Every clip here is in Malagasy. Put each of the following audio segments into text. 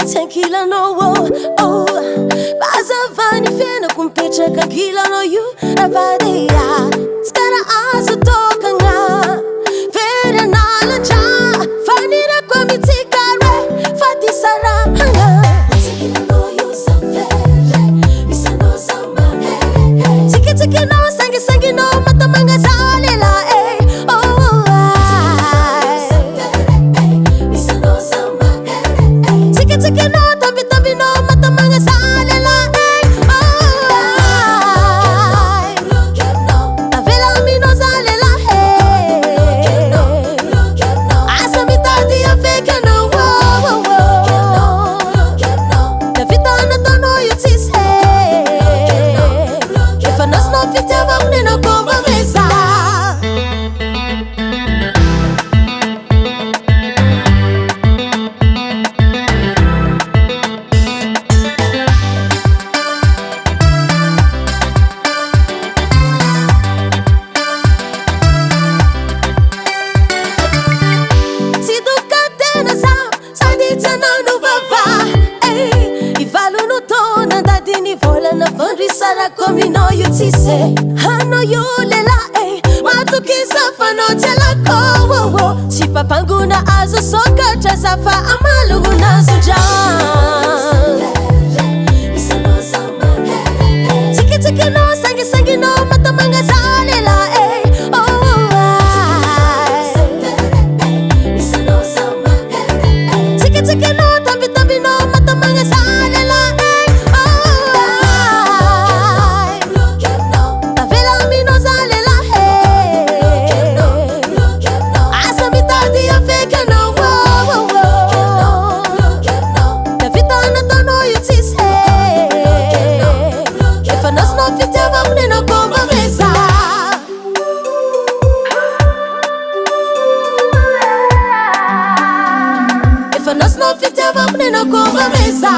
Tenkilano, oh, Bazavani Fena Kumpecha Kakilano, you, Avadia, Skara Asu Tokanga, Vera Nalaja, Fanira Kwamitikare, Fati Saranga. Tiki no, sangi no, matamanga zalela, oh, Tiki no, tabi no, matamanga zalela, Avela mi no zalela, Asabita dia fake no, the vita na tono you tis if I no fit ever me no go mesa. Si tu catena sa, sandita na no vava, I valu no tona da dini vola na fondri sara come no you ti say. I know you lela, ma tu kisa fa no tela ko, si papanguna azo soka chazafa amaluguna suja. Tiki no, sangi no, matamanga zalela, Tiki no, tabi no, matamanga zalela, Avela mi no zalela, Asabita dia fake no, the vita na tono you tis if I no fit ever me no go mesa. If I no fit ever me no go mesa.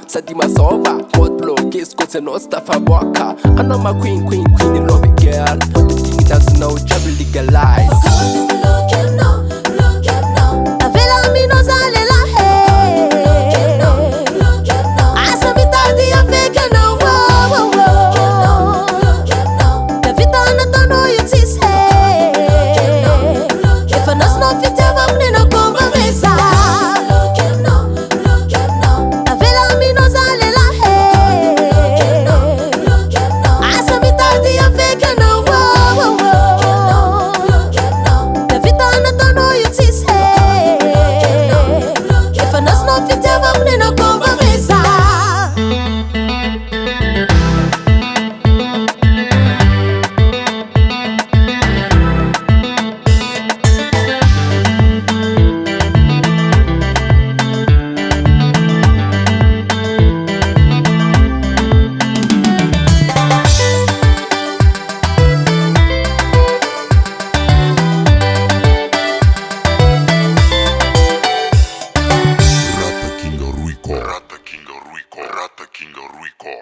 Sadima sova, hot blow, kiss, coats and no stuff I walk. I know my queen, you love it, girl. Everything that's no trouble legalized. Avela mi no zalela, Asabita dia fake no, the vita na tono you tis if I no fit ever me no go mesa. Avela mi no zalela, Asabita dia fake no, the vita na tono you tis if I no fit ever me no go mesa. Rata King Ruico.